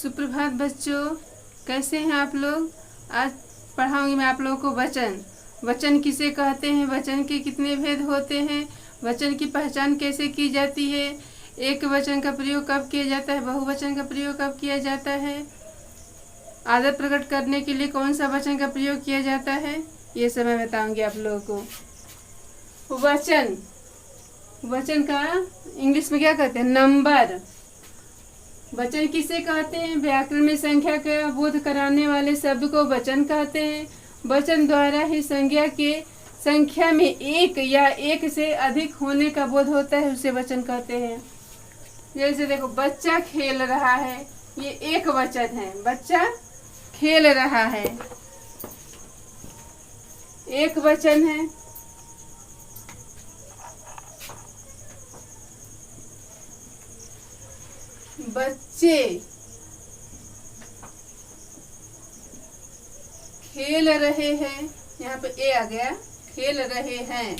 सुप्रभात बच्चों, कैसे हैं आप लोग। आज पढ़ाऊंगी मैं आप लोगों को वचन। वचन किसे कहते हैं, वचन के कितने भेद होते हैं, वचन की पहचान कैसे की जाती है, एक वचन का प्रयोग कब किया जाता है, बहुवचन का प्रयोग कब किया जाता है, आदर प्रकट करने के लिए कौन सा वचन का प्रयोग किया जाता है, ये सब मैं बताऊंगी आप लोगों को। वचन, वचन का इंग्लिश में क्या कहते हैं, नंबर। वचन किसे कहते हैं, व्याकरण में संख्या का बोध कराने वाले शब्द को वचन कहते हैं। वचन द्वारा ही संज्ञा के संख्या में एक या एक से अधिक होने का बोध होता है, उसे वचन कहते हैं। जैसे देखो, बच्चा खेल रहा है, ये एक वचन है। बच्चा खेल रहा है, एक वचन है। बच्चे खेल रहे हैं, यहाँ पे ए आ गया, खेल रहे हैं,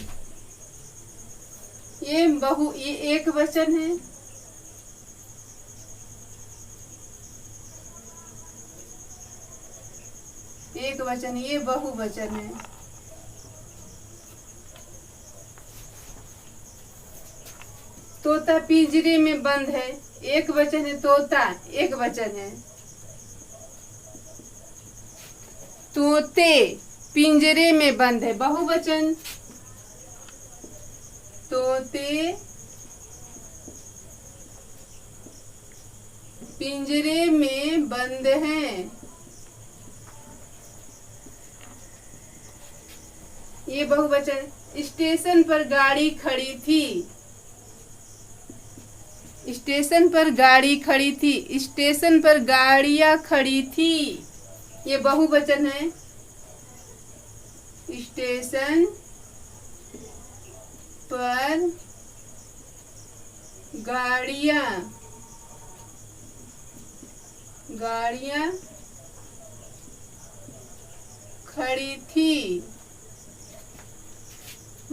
ये एक वचन है। एक वचन, ये बहुवचन है। तोता पिंजरे में बंद है, एक वचन है। तोता एक वचन है। तोते पिंजरे में बंद है, बहुवचन। तोते पिंजरे में बंद हैं, ये बहुवचन। स्टेशन पर गाड़ी खड़ी थी, स्टेशन पर गाड़ी खड़ी थी, स्टेशन पर गाड़ियां खड़ी थी, ये बहुवचन है। स्टेशन पर गाड़ियां खड़ी थी।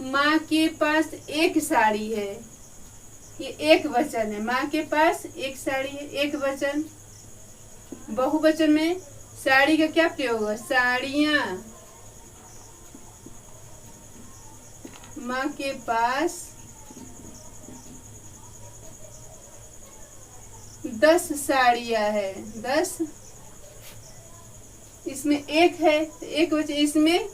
माँ के पास एक साड़ी है, ये एक वचन है। माँ के पास एक साड़ी है, एक वचन। बहुवचन में साड़ी का क्या प्रयोग होगा, साड़ियाँ। माँ के पास 10 साड़ियाँ है, 10। इसमें एक है, एक वचन, इसमें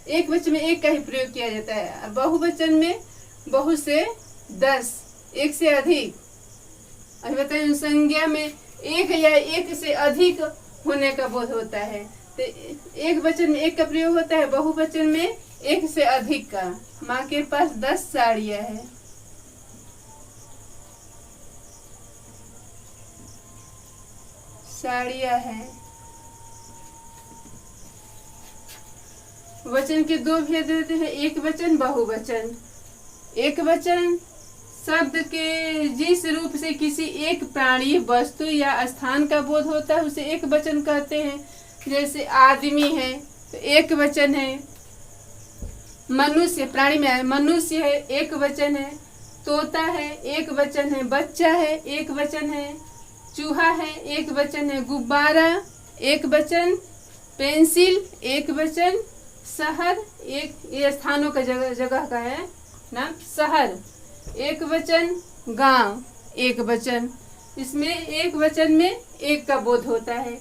एक वचन में एक का ही प्रयोग किया जाता है। बहुवचन में बहु से 10, एक से अधिक। अभी बताइए, संज्ञा में एक या एक से अधिक होने का बोध होता है, तो एक वचन में एक का प्रयोग होता है, बहुवचन में एक से अधिक का। माँ के पास 10 साड़ियाँ है। साड़ियाँ है। वचन के दो भेद होते हैं, एक वचन, बहुवचन। एक वचन शब्द के जिस रूप से किसी एक प्राणी, वस्तु या स्थान का बोध होता है, उसे एक वचन कहते हैं। जैसे आदमी है तो एक वचन है। मनुष्य, प्राणी में मनुष्य है, एक वचन है। तोता है, एक वचन है। बच्चा है, एक वचन है। चूहा है, एक वचन है। गुब्बारा एक वचन। पेंसिल एक वचन। शहर एक, ये स्थानों का जगह का है नाम, शहर एक वचन। गांव एक वचन। इसमें एक वचन में एक का बोध होता है।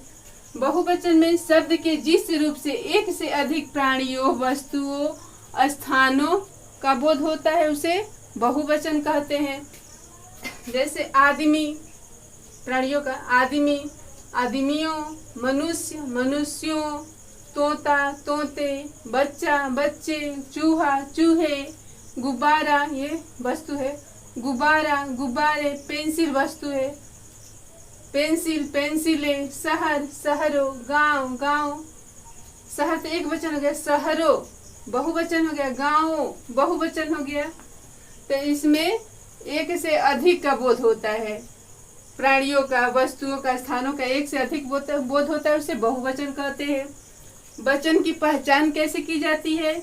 बहुवचन में शब्द के जिस रूप से एक से अधिक प्राणियों, वस्तुओं, स्थानों का बोध होता है, उसे बहुवचन कहते हैं। जैसे आदमी, प्राणियों का आदमी, आदमियों, मनुष्य, मनुष्यों, तोता, तोते, बच्चा, बच्चे, चूहा, चूहे। गुब्बारा ये वस्तु है, गुब्बारा, गुब्बारे। पेंसिल वस्तु है, पेंसिल, पेंसिलें। शहर, शहरों। गांव, गांव। शहर तो एक वचन हो गया, शहरों बहुवचन हो गया, गांवों बहुवचन हो गया। तो इसमें एक से अधिक का बोध होता है, प्राणियों का, वस्तुओं का, स्थानों का एक से अधिक बोध होता है, उसे बहुवचन कहते हैं। वचन की पहचान कैसे की जाती है,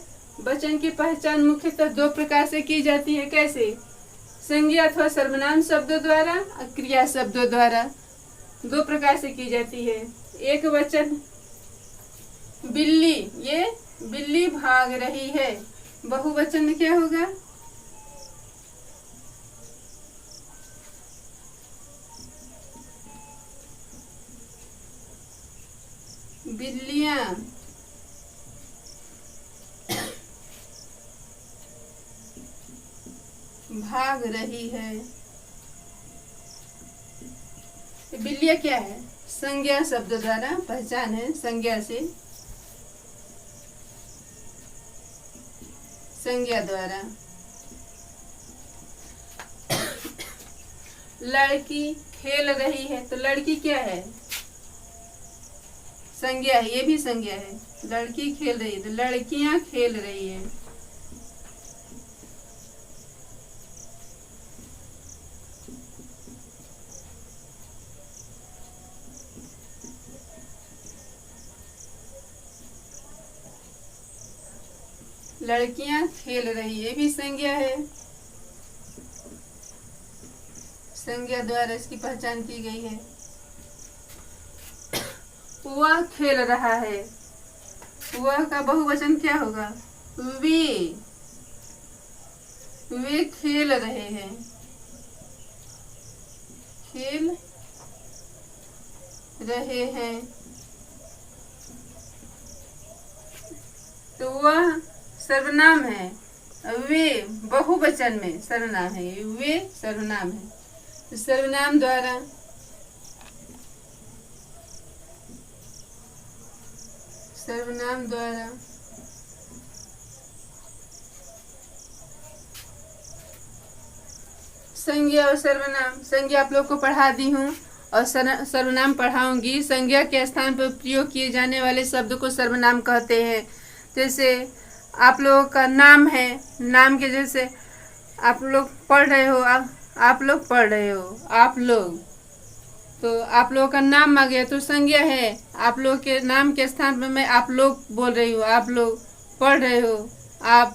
वचन की पहचान मुख्यतः 2 प्रकार से की जाती है। कैसे, संज्ञा अथवा सर्वनाम शब्दों द्वारा और क्रिया शब्दों द्वारा। दो प्रकार से की जाती है। एक वचन बिल्ली, ये बिल्ली भाग रही है। बहुवचन में क्या होगा? बिल्लियां भाग रही है। बिल्लियां क्या है? संज्ञा शब्द द्वारा पहचान है, संज्ञा से, संज्ञा द्वारा। लड़की खेल रही है, तो लड़की क्या है? संज्ञा है, ये भी संज्ञा है। लड़की खेल रही है, तो लड़कियां खेल रही है। लड़कियां खेल रही है, ये भी संज्ञा है। संज्ञा द्वारा इसकी पहचान की गई है। वह खेल रहा है, वह का बहुवचन क्या होगा? वे खेल रहे हैं, खेल रहे हैं। तो वह सर्वनाम है, वे बहुवचन में सर्वनाम है, वे सर्वनाम है। तो सर्वनाम द्वारा संज्ञा और सर्वनाम। संज्ञा आप लोग को पढ़ा दी हूँ और सर्वनाम पढ़ाऊंगी। संज्ञा के स्थान पर प्रयोग किए जाने वाले शब्द को सर्वनाम कहते हैं। जैसे आप लोगों का नाम है, नाम के जैसे आप लोग पढ़ रहे हो, आप लोग पढ़ रहे हो, आप लोग, तो आप लोगों का नाम आ गया तो संज्ञा है। आप लोग के नाम के स्थान पर मैं आप लोग बोल रही हूँ, आप लोग पढ़ रहे हो, आप,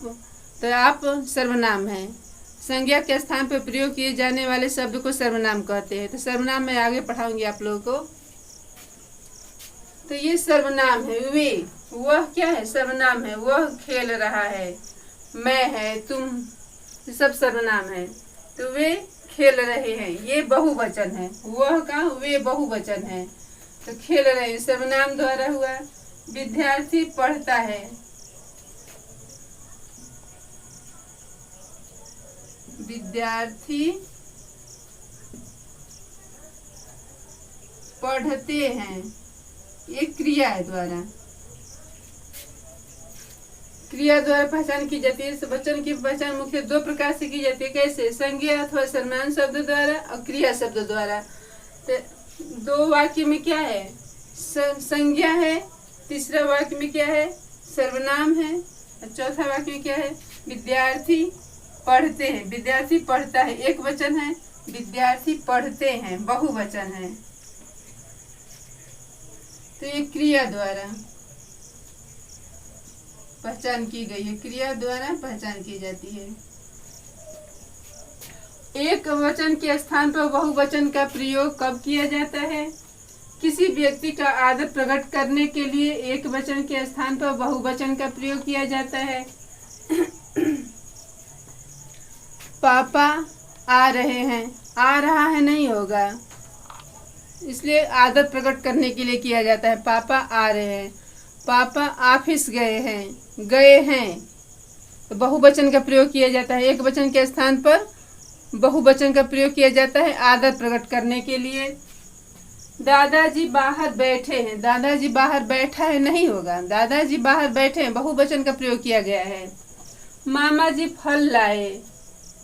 तो आप सर्वनाम है। संज्ञा के स्थान पर प्रयोग किए जाने वाले शब्द को सर्वनाम कहते हैं। तो सर्वनाम मैं आगे पढ़ाऊंगी आप लोगों को। तो ये सर्वनाम है। वे, वह क्या है? सर्वनाम है। वह खेल रहा है, मैं है, तुम, ये सब सर्वनाम है। तो वे खेल रहे हैं, ये बहुवचन है। वह का वे बहुवचन है। तो खेल रहे हैं सर्वनाम द्वारा हुआ। विद्यार्थी पढ़ता है, विद्यार्थी पढ़ते हैं, ये क्रिया है द्वारा, क्रिया द्वारा पहचान की जाती है। वचन की पहचान मुख्य दो प्रकार से की जाती है। कैसे? संज्ञा अथवा सर्वनाम शब्द द्वारा और क्रिया शब्द द्वारा। तो दो वाक्य में क्या है? संज्ञा है, तीसरा वाक्य में क्या है? सर्वनाम है, और चौथा वाक्य में क्या है? विद्यार्थी पढ़ते हैं, विद्यार्थी पढ़ता है, एक वचन है। विद्यार्थी पढ़ते हैं, बहुवचन है। तो ये क्रिया द्वारा पहचान की गई है, क्रिया द्वारा पहचान की जाती है। एक वचन के स्थान पर बहुवचन का प्रयोग कब किया जाता है? किसी व्यक्ति का आदर प्रकट करने के लिए एक वचन के स्थान पर बहुवचन का प्रयोग किया जाता है। पापा आ रहे हैं, आ रहा है नहीं होगा, इसलिए आदर प्रकट करने के लिए किया जाता है। पापा आ रहे हैं। पापा ऑफिस गए हैं, गए हैं, तो बहुवचन का प्रयोग किया जाता है। एक वचन के स्थान पर बहुवचन का प्रयोग किया जाता है आदर प्रकट करने के लिए। दादाजी बाहर बैठे हैं, दादाजी बाहर बैठा है नहीं होगा, दादाजी बाहर बैठे हैं, बहुवचन का प्रयोग किया गया है। मामा जी फल लाए,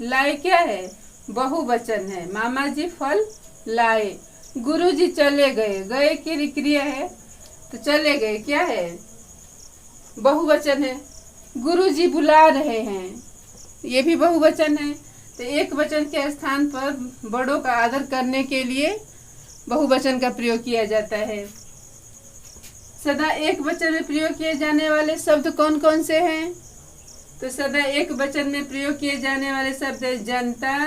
लाए क्या है? बहुवचन है। मामा जी फल लाए। गुरुजी चले गए, गए की क्रिया है, तो चले गए क्या है? बहुवचन है। गुरुजी बुला रहे हैं, ये भी बहुवचन है। तो एक वचन के स्थान पर बड़ों का आदर करने के लिए बहुवचन का प्रयोग किया जाता है। सदा एक वचन में प्रयोग किए जाने वाले शब्द कौन कौन से हैं? तो सदा एक वचन में प्रयोग किए जाने वाले शब्द है जनता,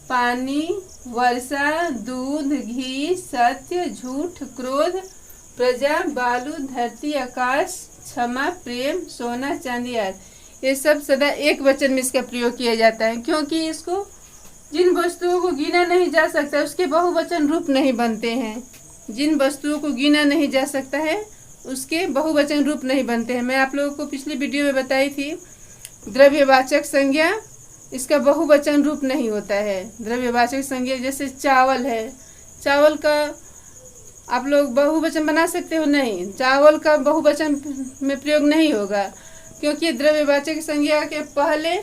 पानी, वर्षा, दूध, घी, सत्य, झूठ, क्रोध, प्रजा, बालू, धरती, आकाश, क्षमा, प्रेम, सोना, चांदी आदि। ये सब सदा एक वचन में इसका प्रयोग किया जाता है, क्योंकि इसको जिन वस्तुओं को गिना नहीं जा सकता उसके बहुवचन रूप नहीं बनते हैं। जिन वस्तुओं को गिना नहीं जा सकता है उसके बहुवचन रूप नहीं बनते हैं। मैं आप लोगों को पिछली वीडियो में बताई थी, द्रव्यवाचक संज्ञा इसका बहुवचन रूप नहीं होता है। द्रव्यवाचक संज्ञा जैसे चावल है, चावल का आप लोग बहुवचन बना सकते हो? नहीं, चावल का बहुवचन में प्रयोग नहीं होगा, क्योंकि द्रव्यवाचक संज्ञा के पहले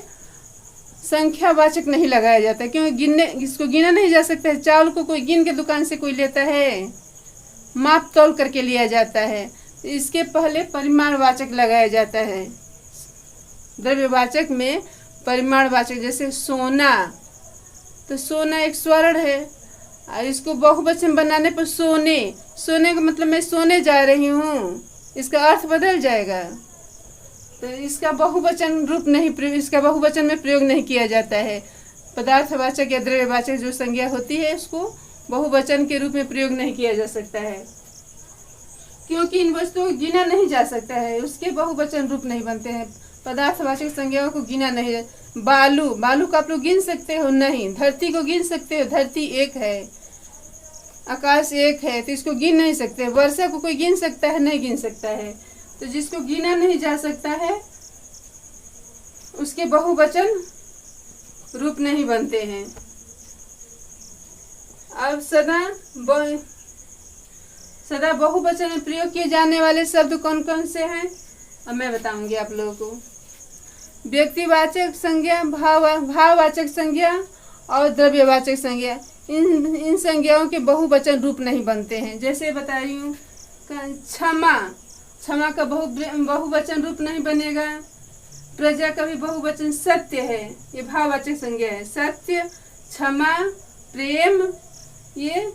संख्यावाचक नहीं लगाया जाता, क्योंकि इसको गिना नहीं जा सकता है। चावल को कोई गिन के दुकान से कोई लेता है? माप तौल करके लिया जाता है, तो इसके पहले परिमाणवाचक लगाया जाता है। द्रव्यवाचक में परिमाणवाचक, जैसे सोना, तो सोना एक स्वर्ण है और इसको बहुवचन बनाने पर सोने, सोने का मतलब मैं सोने जा रही हूँ, इसका अर्थ बदल जाएगा। तो इसका बहुवचन रूप नहीं, इसका बहुवचन में प्रयोग नहीं किया जाता है। पदार्थवाचक या द्रव्यवाचक जो संज्ञा होती है उसको बहुवचन के रूप में प्रयोग नहीं किया जा सकता है, क्योंकि इन वस्तुओं को गिना नहीं जा सकता है, उसके बहुवचन रूप नहीं बनते हैं। पदार्थवाचक संज्ञाओं को गिना नहीं। बालू, बालू को आप लोग गिन सकते हो? नहीं। धरती को गिन सकते हो? धरती एक है, आकाश एक है, तो इसको गिन नहीं सकते। वर्षा को कोई गिन सकता है? नहीं गिन सकता है। तो जिसको गिना नहीं जा सकता है उसके बहुवचन रूप नहीं बनते हैं। अब सदा बहुवचन में प्रयोग किए जाने वाले शब्द कौन कौन से हैं, अब मैं बताऊंगी आप लोगों को। व्यक्तिवाचक संज्ञा, भाववाचक संज्ञा और द्रव्यवाचक संज्ञा, इन संज्ञाओं के बहुवचन रूप नहीं बनते हैं। जैसे बता रही हूँ, क्षमा, क्षमा का बहुवचन रूप नहीं बनेगा। प्रजा का भी बहुवचन सत्य है, ये भाववाचक संज्ञा है। सत्य, क्षमा, प्रेम, ये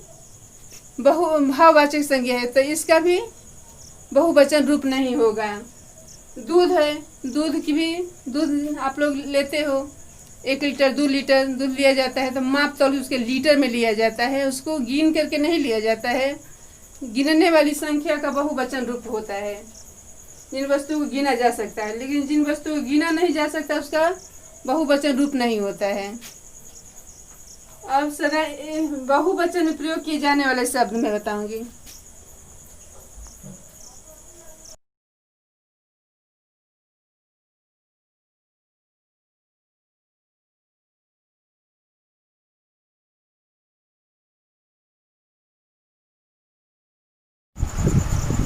भाववाचक संज्ञा है, तो इसका भी बहुवचन रूप नहीं होगा। दूध है, दूध की भी, दूध आप लोग लेते हो, 1 लीटर 2 लीटर दूध लिया जाता है, तो माप तौल उसके लीटर में लिया जाता है, उसको गिन करके नहीं लिया जाता है। गिनने वाली संख्या का बहुवचन रूप होता है जिन वस्तुओं को गिना जा सकता है, लेकिन जिन वस्तुओं को गिना नहीं जा सकता उसका बहुवचन रूप नहीं होता है। अब सदा बहुवचन में प्रयोग किए जाने वाले शब्द मैं बताऊंगी।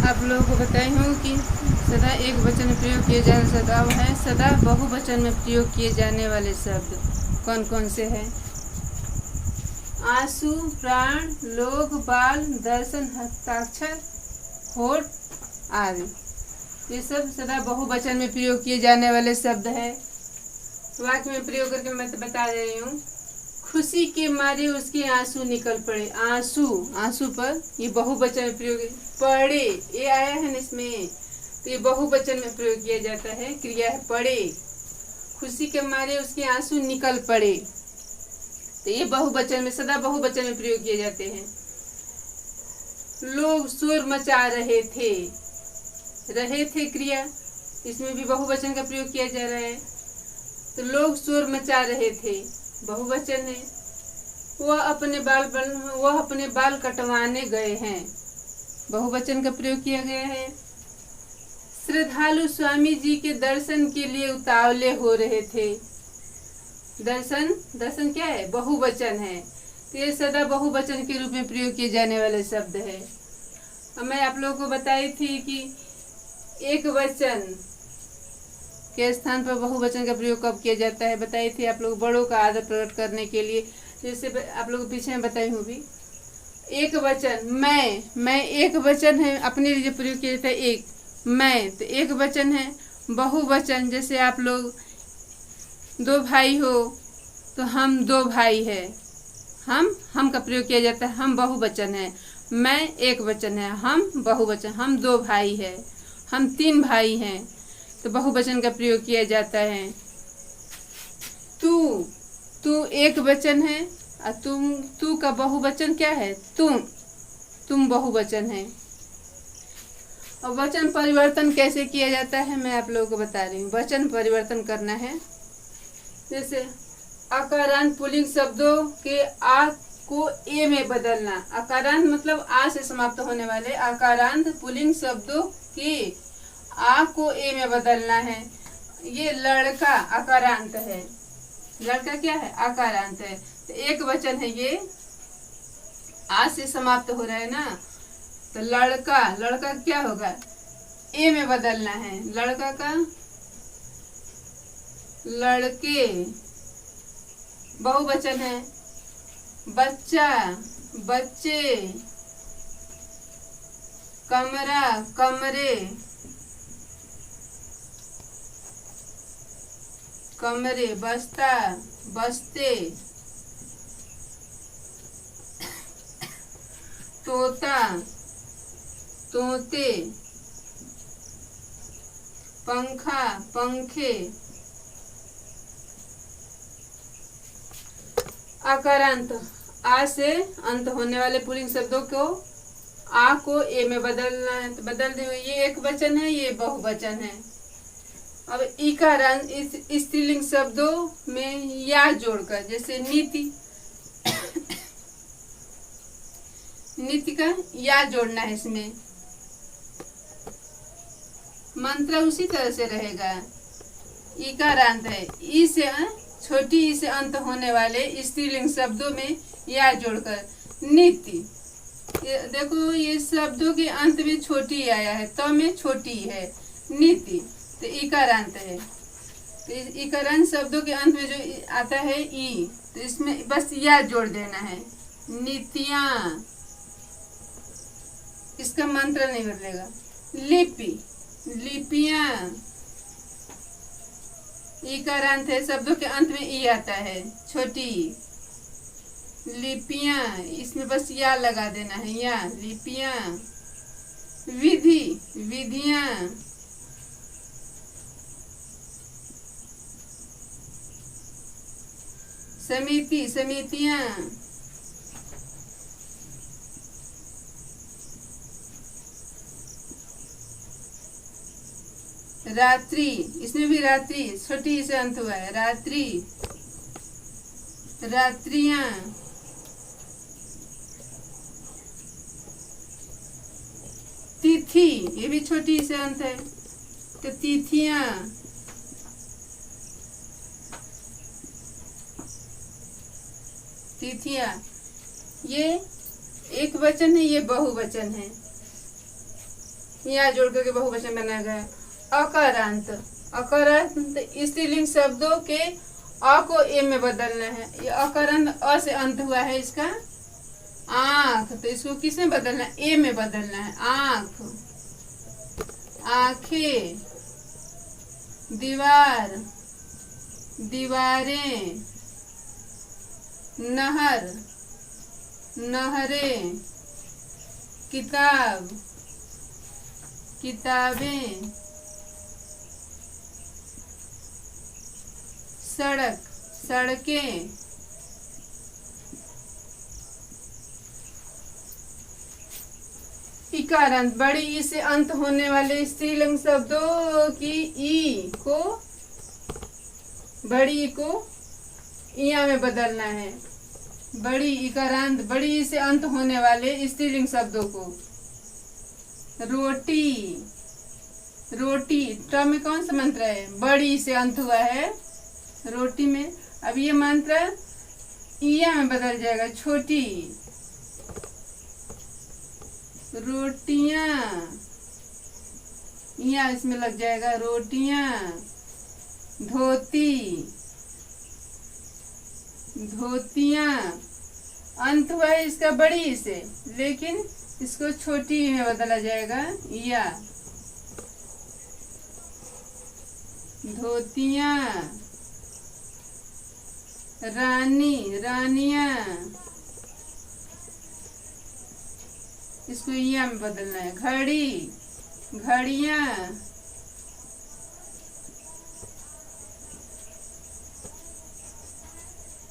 आप लोगों को बताई हूँ कि सदा एक वचन में प्रयोग किए जाने वाले शब्द है, सदा बहुवचन में प्रयोग किए जाने वाले शब्द कौन कौन से हैं? आंसू, प्राण, लोग, बाल, दर्शन, हस्ताक्षर, होठ आदि, ये सब सदा बहुवचन में प्रयोग किए जाने वाले शब्द है। वाक्य में प्रयोग करके मैं बता रही हूँ। खुशी के मारे उसके आंसू निकल पड़े। आंसू, आंसू पर ये बहुवचन में प्रयोग, पड़े ये आया है ना इसमें, तो ये बहुवचन में प्रयोग किया जाता है, क्रिया है पड़े। खुशी के मारे उसके आंसू निकल पड़े, तो ये बहुवचन में, सदा बहुवचन में प्रयोग किए जाते हैं। लोग शोर मचा रहे थे, रहे थे क्रिया, इसमें भी बहुवचन का प्रयोग किया जा रहा है। तो लोग शोर मचा रहे थे, बहुवचन है। वह अपने बाल कटवाने गए हैं, बहुवचन का प्रयोग किया गया है। श्रद्धालु स्वामी जी के दर्शन के लिए उतावले हो रहे थे। दर्शन, दर्शन क्या है? बहुवचन है, तो ये सदा बहुवचन के रूप में प्रयोग किए जाने वाले शब्द है। अब मैं आप लोगों को बताई थी कि एक वचन के स्थान पर बहुवचन का प्रयोग कब किया जाता है, बताई थी आप लोग, बड़ों का आदर प्रकट करने के लिए। जैसे आप लोग पीछे में बताई हूँ भी, एक वचन, मैं एक वचन है, अपने लिए प्रयोग किया जाता है एक, मैं, तो एक वचन है। बहुवचन, जैसे आप लोग 2 भाई हो तो हम 2 भाई है, हम का प्रयोग किया जाता है, हम बहुवचन है। मैं एक वचन है, हम बहुवचन, हम 2 भाई है, हम 3 भाई हैं, तो बहुवचन का प्रयोग किया जाता है। तू एक वचन है, और तू का बहुवचन क्या है? तुम बहुवचन है। और वचन परिवर्तन कैसे किया जाता है मैं आप लोगों को बता रही हूँ। वचन परिवर्तन करना है, जैसे अकारांत पुल्लिंग शब्दों के आ को ए में बदलना। अकारांत मतलब आ से समाप्त होने वाले अकारांत पुल्लिंग शब्दों के आ को ए में बदलना है। ये लड़का अकारांत है, लड़का क्या है? अकारांत है। तो एक वचन है, ये आ से समाप्त हो रहा है ना, तो लड़का क्या होगा? ए में बदलना है। लड़का का लड़के बहुवचन है। बच्चा बच्चे, कमरा कमरे, कमरे, बस्ता बस्ते, तोता तोते, पंखा पंखे। अकारांत आ से अंत होने वाले पुल्लिंग शब्दों को आ को ए में बदलना है, तो बदल दे। ये एक वचन है, ये बहुवचन है। अब इकारांत इस स्त्रीलिंग शब्दों में या जोड़कर, जैसे नीति, नीति का या जोड़ना है इसमें। मंत्र उसी तरह से रहेगा। इकारांत है, ई से छोटी ई से अंत होने वाले स्त्रीलिंग शब्दों में या जोड़कर नीति। देखो ये शब्दों के अंत में छोटी आया है, तो में छोटी है नीति, तो इकारांत है। तो इकारांत शब्दों के अंत में जो आता है ई, तो इसमें बस या जोड़ देना है। नीतियां, इसका मंत्र नहीं बदलेगा। लिपि लिपियां, इकारांत है, शब्दों के अंत में ई आता है, छोटी। लिपियां, इसमें बस या लगा देना है, या लिपियां। विधि विधियां, समिति समितियां, रात्रि, इसमें भी रात्रि छोटी से अंत हुआ है, रात्रि रात्रियां। तिथि, ये भी छोटी से अंत है, तो तिथियां। तिथियां, ये एक वचन है, ये बहुवचन है, यहाँ जोड़ करके बहुवचन बनाया गया। अकारांत, अकारांत स्त्रीलिंग शब्दों के अ को ए में बदलना है। ये अकारांत अ से अंत हुआ है, इसका आंख, तो इसको किस में बदलना है? ए में बदलना है। आंख, आंखें, दीवार दीवारें, नहर नहरें, किताब किताबें, सड़क सड़कें। इकारांत, बड़ी ई से अंत होने वाले स्त्रीलिंग शब्दों की ई को, बड़ी ई को इया में बदलना है। बड़ी इकारांत, बड़ी ई से अंत होने वाले स्त्रीलिंग शब्दों को। रोटी रोटी, ट में कौन सा मंत्र है? बड़ी से अंत हुआ है रोटी में। अब ये मंत्र इया में बदल जाएगा, छोटी। रोटियां, इया इसमें लग जाएगा, रोटियां। धोती धोतियां, अंत हुआ है इसका बड़ी से, लेकिन इसको छोटी में बदला जाएगा, या। धोतियां। रानी रानियां, इसको या में बदलना है। घड़ी घड़ियां,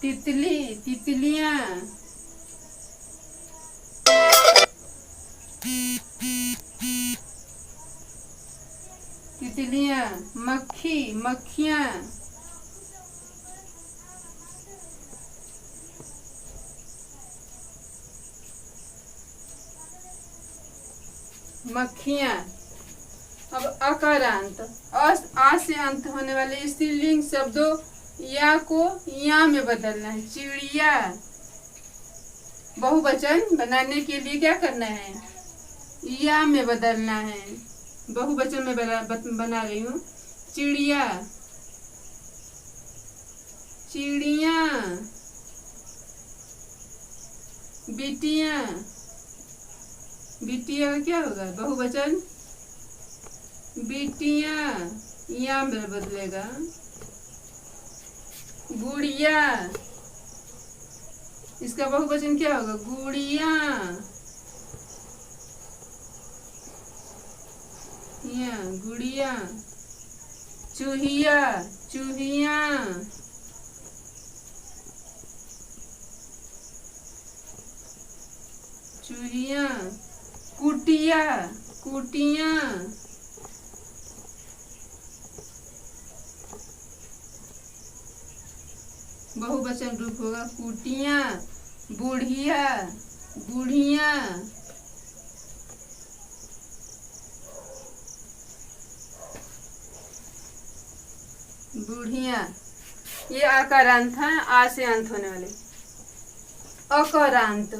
तितली, तितलियां। तितलियां। मक्खी, मक्खियां। मक्खियां। अब अकारांत, आ से अंत होने वाले स्त्रीलिंग शब्दों या को या में बदलना है। चिड़िया। बहुवचन बनाने के लिए क्या करना है? या में बदलना है। बहुवचन में बना रही हूँ। चिड़िया, चिड़िया। बिटिया, बिटिया का क्या होगा? बहुवचन। बिटिया, या में बदलेगा। गुड़िया, इसका बहुवचन क्या होगा? गुड़िया, या गुड़िया। चूहिया, चूहिया। चूहिया। कुटिया, कुटिया। बहुवचन रूप होगा कुटिया। बुढ़िया, बुढ़िया। बुढ़िया। ये आकारांत है, आ से अंत होने वाले। अकारांत,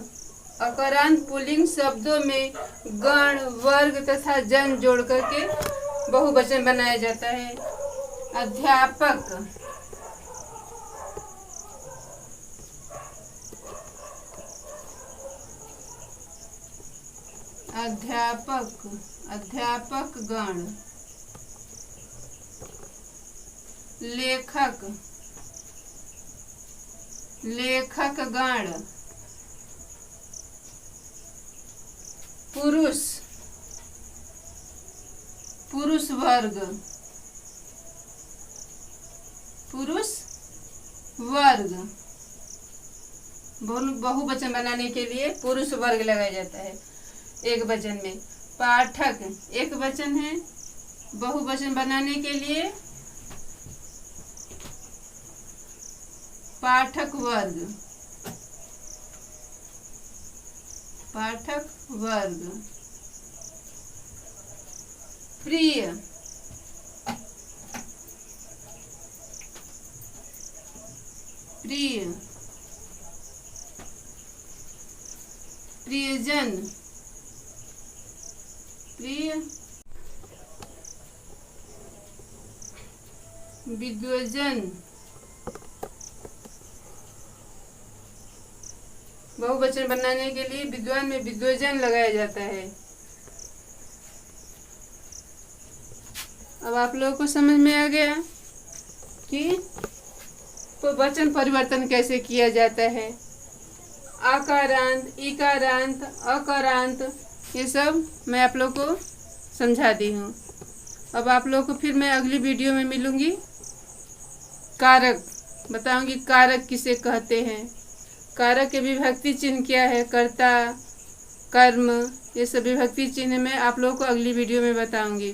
अकारांत पुल्लिंग शब्दों में गण, वर्ग तथा जन जोड़ करके बहुवचन बनाया जाता है। अध्यापक, अध्यापक, अध्यापक गण। लेखक, लेखक गण। पुरुष, पुरुष वर्ग, पुरुष वर्ग। बहुवचन बनाने के लिए पुरुष वर्ग लगाया जाता है एक वचन में। पाठक एक वचन है, बहुवचन बनाने के लिए पाठक वर्ग, पाठक वर्ग। प्रिय, प्रिय, प्रियजन, प्रिय। विद्वजन, बहुवचन बनाने के लिए विद्वान में विद्वजन लगाया जाता है। अब आप लोगों को समझ में आ गया कि तो वचन परिवर्तन कैसे किया जाता है। आकारांत, इकारांत, अकारांत, ये सब मैं आप लोग को समझा दी हूँ। अब आप लोग को फिर मैं अगली वीडियो में मिलूँगी। कारक बताऊँगी, कारक किसे कहते हैं, कारक के विभक्ति चिन्ह क्या है, कर्ता, कर्म, ये सब विभक्ति चिन्ह मैं आप लोगों को अगली वीडियो में बताऊँगी।